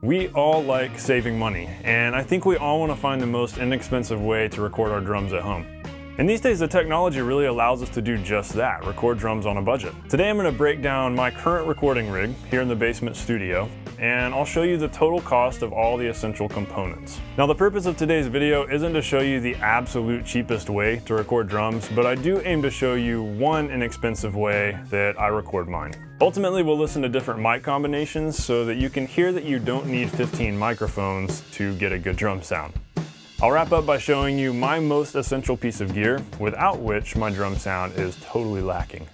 We all like saving money, and I think we all want to find the most inexpensive way to record our drums at home. And these days the technology really allows us to do just that, record drums on a budget. Today I'm going to break down my current recording rig here in the basement studio, and I'll show you the total cost of all the essential components. Now the purpose of today's video isn't to show you the absolute cheapest way to record drums, but I do aim to show you one inexpensive way that I record mine. Ultimately we'll listen to different mic combinations so that you can hear that you don't need 15 microphones to get a good drum sound. I'll wrap up by showing you my most essential piece of gear, without which my drum sound is totally lacking.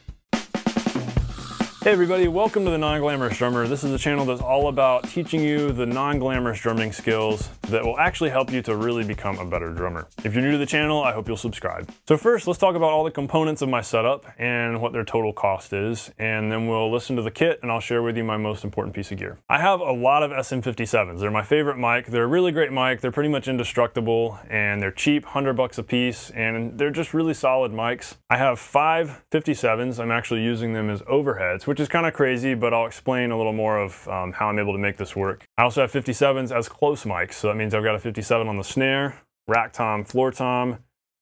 Hey everybody, welcome to the Non-Glamorous Drummer. This is a channel that's all about teaching you the non-glamorous drumming skills that will actually help you to really become a better drummer. If you're new to the channel, I hope you'll subscribe. So first, let's talk about all the components of my setup and what their total cost is, and then we'll listen to the kit and I'll share with you my most important piece of gear. I have a lot of SM57s. They're my favorite mic. They're a really great mic. They're pretty much indestructible and they're cheap, $100 a piece, and they're just really solid mics. I have 5 57s. I'm actually using them as overheads, which is kind of crazy, but I'll explain a little more of how I'm able to make this work. I also have 57s as close mics, so that means I've got a 57 on the snare, rack tom, floor tom,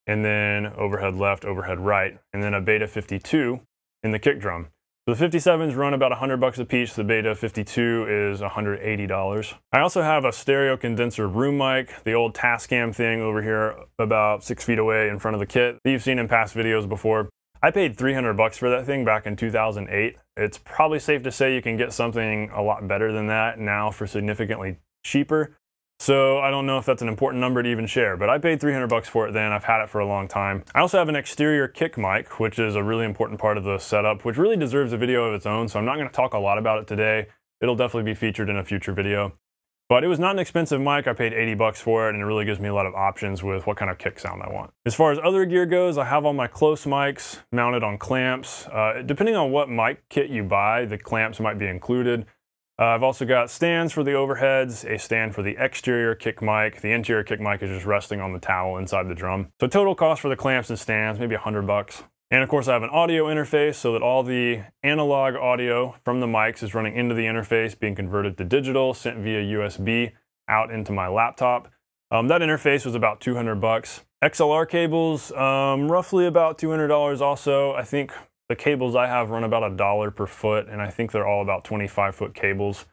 and then overhead left, overhead right, and then a Beta 52 in the kick drum. So the 57s run about $100 a piece, the Beta 52 is $180. I also have a stereo condenser room mic, the old Tascam thing over here about 6 feet away in front of the kit that you've seen in past videos before. I paid $300 for that thing back in 2008. It's probably safe to say you can get something a lot better than that now for significantly cheaper. So I don't know if that's an important number to even share, but I paid $300 for it then. I've had it for a long time. I also have an exterior kick mic, which is a really important part of the setup, which really deserves a video of its own. So I'm not going to talk a lot about it today. It'll definitely be featured in a future video. But it was not an expensive mic. I paid $80 for it, and it really gives me a lot of options with what kind of kick sound I want. As far as other gear goes, I have all my close mics mounted on clamps. Depending on what mic kit you buy, the clamps might be included. I've also got stands for the overheads, a stand for the exterior kick mic. The interior kick mic is just resting on the towel inside the drum. So total cost for the clamps and stands, maybe $100. And of course I have an audio interface so that all the analog audio from the mics is running into the interface, being converted to digital, sent via USB out into my laptop. That interface was about $200. XLR cables, roughly about $200 also. I think the cables I have run about $1 per foot, and I think they're all about 25-foot cables.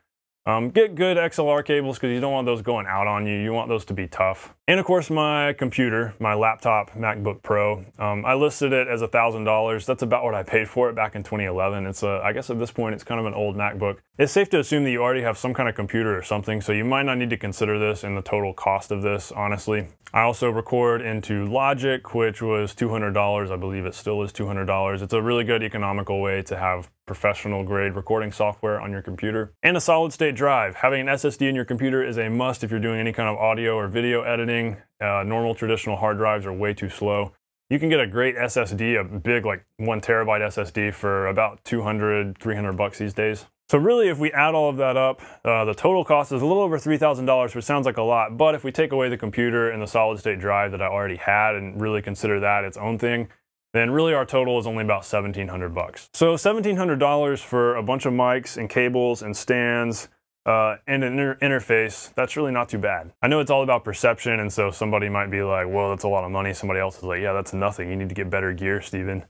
Get good XLR cables because you don't want those going out on you. You want those to be tough. And of course my computer, my laptop MacBook Pro, I listed it as $1,000. That's about what I paid for it back in 2011. It's I guess at this point it's kind of an old MacBook. It's safe to assume that you already have some kind of computer or something, so you might not need to consider this in the total cost of this, honestly. I also record into Logic, which was $200. I believe it still is $200. It's a really good economical way to have professional grade recording software on your computer. And a solid state drive. Having an SSD in your computer is a must if you're doing any kind of audio or video editing. Normal traditional hard drives are way too slow. You can get a great SSD, a big like 1 terabyte SSD for about $200, $300 these days. So really if we add all of that up, the total cost is a little over $3,000, which sounds like a lot, but if we take away the computer and the solid state drive that I already had and really consider that its own thing, then really our total is only about $1,700. So $1,700 for a bunch of mics and cables and stands and an interface, that's really not too bad. I know it's all about perception, and so somebody might be like, well, that's a lot of money. Somebody else is like, yeah, that's nothing. You need to get better gear, Steven.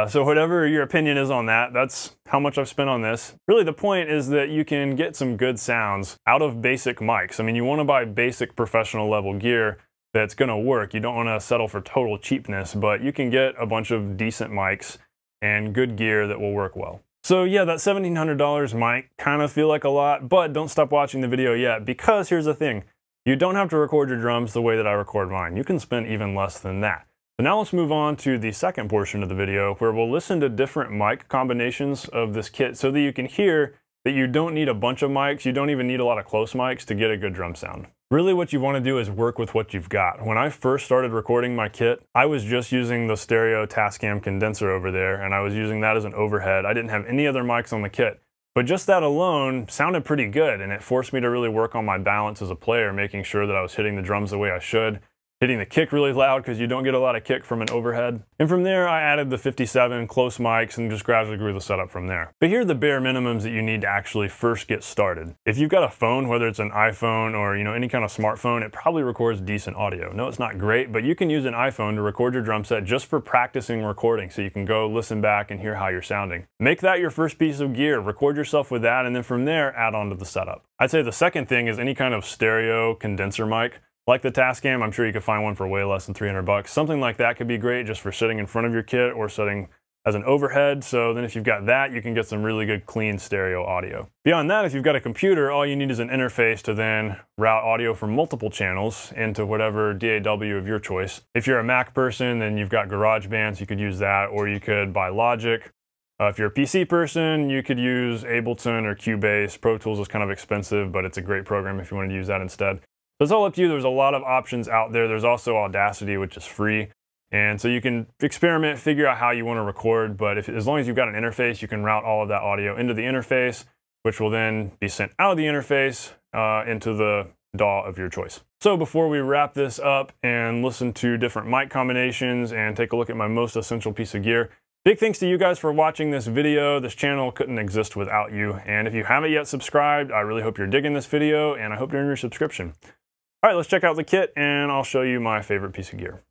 So whatever your opinion is on that, that's how much I've spent on this. Really the point is that you can get some good sounds out of basic mics. I mean, you want to buy basic professional level gear that's going to work. You don't want to settle for total cheapness, but you can get a bunch of decent mics and good gear that will work well. So yeah, that $1,700 might kind of feel like a lot, but don't stop watching the video yet, because here's the thing. You don't have to record your drums the way that I record mine. You can spend even less than that. So now let's move on to the second portion of the video where we'll listen to different mic combinations of this kit so that you can hear that you don't need a bunch of mics, you don't even need a lot of close mics to get a good drum sound. Really what you want to do is work with what you've got. When I first started recording my kit, I was just using the stereo Tascam condenser over there, and I was using that as an overhead. I didn't have any other mics on the kit. But just that alone sounded pretty good, and it forced me to really work on my balance as a player, making sure that I was hitting the drums the way I should, hitting the kick really loud because you don't get a lot of kick from an overhead. And from there, I added the 57 close mics and just gradually grew the setup from there. But here are the bare minimums that you need to actually first get started. If you've got a phone, whether it's an iPhone or any kind of smartphone, it probably records decent audio. No, it's not great, but you can use an iPhone to record your drum set just for practicing recording, so you can go listen back and hear how you're sounding. Make that your first piece of gear, record yourself with that, and then from there, add on to the setup. I'd say the second thing is any kind of stereo condenser mic. Like the Tascam, I'm sure you could find one for way less than 300 bucks. Something like that could be great just for sitting in front of your kit or sitting as an overhead. So then if you've got that, you can get some really good clean stereo audio. Beyond that, if you've got a computer, all you need is an interface to then route audio from multiple channels into whatever DAW of your choice. If you're a Mac person, then you've got GarageBand, so you could use that, or you could buy Logic. If you're a PC person, you could use Ableton or Cubase. Pro Tools is kind of expensive, but it's a great program if you want to use that instead. So it's all up to you. There's a lot of options out there. There's also Audacity, which is free. And so you can experiment, figure out how you want to record, but as long as you've got an interface, you can route all of that audio into the interface, which will then be sent out of the interface into the DAW of your choice. So before we wrap this up and listen to different mic combinations and take a look at my most essential piece of gear, big thanks to you guys for watching this video. This channel couldn't exist without you. And if you haven't yet subscribed, I really hope you're digging this video, and I hope you're in your subscription. All right, let's check out the kit and I'll show you my favorite piece of gear.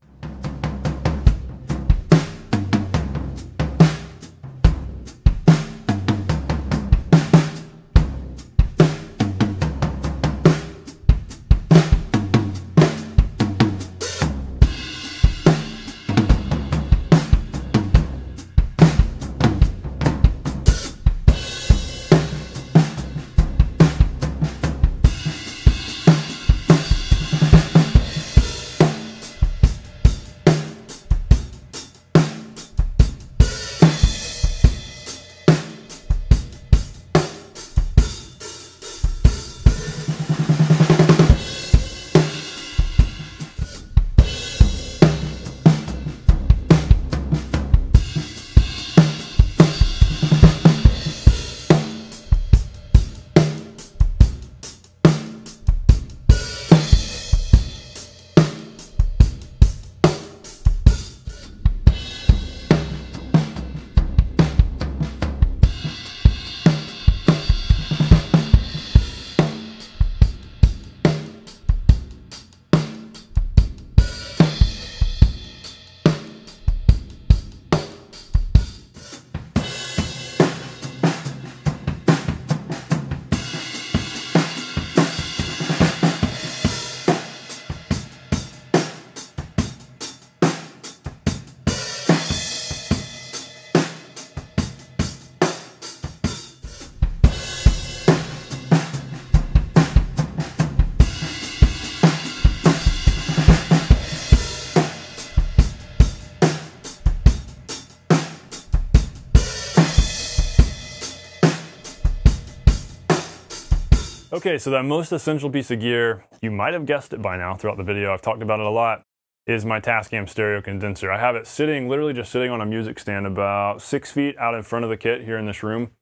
Okay, so that most essential piece of gear, you might have guessed it by now throughout the video, I've talked about it a lot, is my Tascam stereo condenser. I have it sitting, literally just sitting on a music stand about 6 feet out in front of the kit here in this room.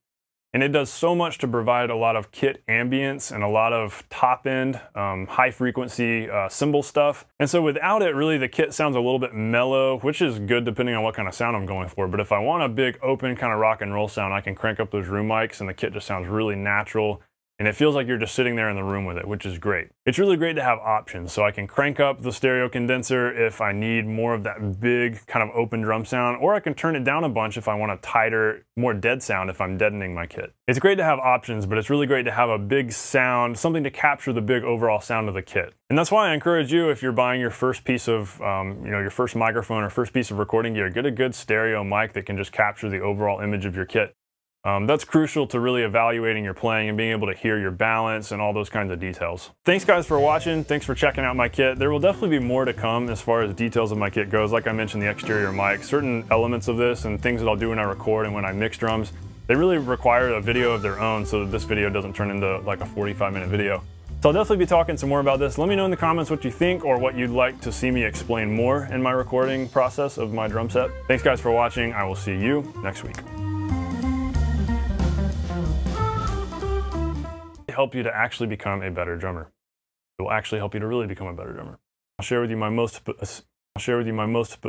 And it does so much to provide a lot of kit ambience and a lot of top-end, high-frequency cymbal stuff. And so without it, really the kit sounds a little bit mellow, which is good depending on what kind of sound I'm going for. But if I want a big, open kind of rock and roll sound, I can crank up those room mics and the kit just sounds really natural. And it feels like you're just sitting there in the room with it, which is great. It's really great to have options. So I can crank up the stereo condenser if I need more of that big kind of open drum sound, or I can turn it down a bunch if I want a tighter, more dead sound if I'm deadening my kit. It's great to have options, but it's really great to have a big sound, something to capture the big overall sound of the kit. And that's why I encourage you, if you're buying your first piece of, your first microphone or first piece of recording gear, get a good stereo mic that can just capture the overall image of your kit. That's crucial to really evaluating your playing and being able to hear your balance and all those kinds of details. Thanks guys for watching. Thanks for checking out my kit. There will definitely be more to come as far as details of my kit goes. Like I mentioned, the exterior mic, certain elements of this and things that I'll do when I record and when I mix drums, they really require a video of their own so that this video doesn't turn into like a 45-minute video. So I'll definitely be talking some more about this. Let me know in the comments what you think or what you'd like to see me explain more in my recording process of my drum set. Thanks guys for watching. I will see you next week. Help you to actually become a better drummer. It will actually help you to really become a better drummer. I'll share with you my most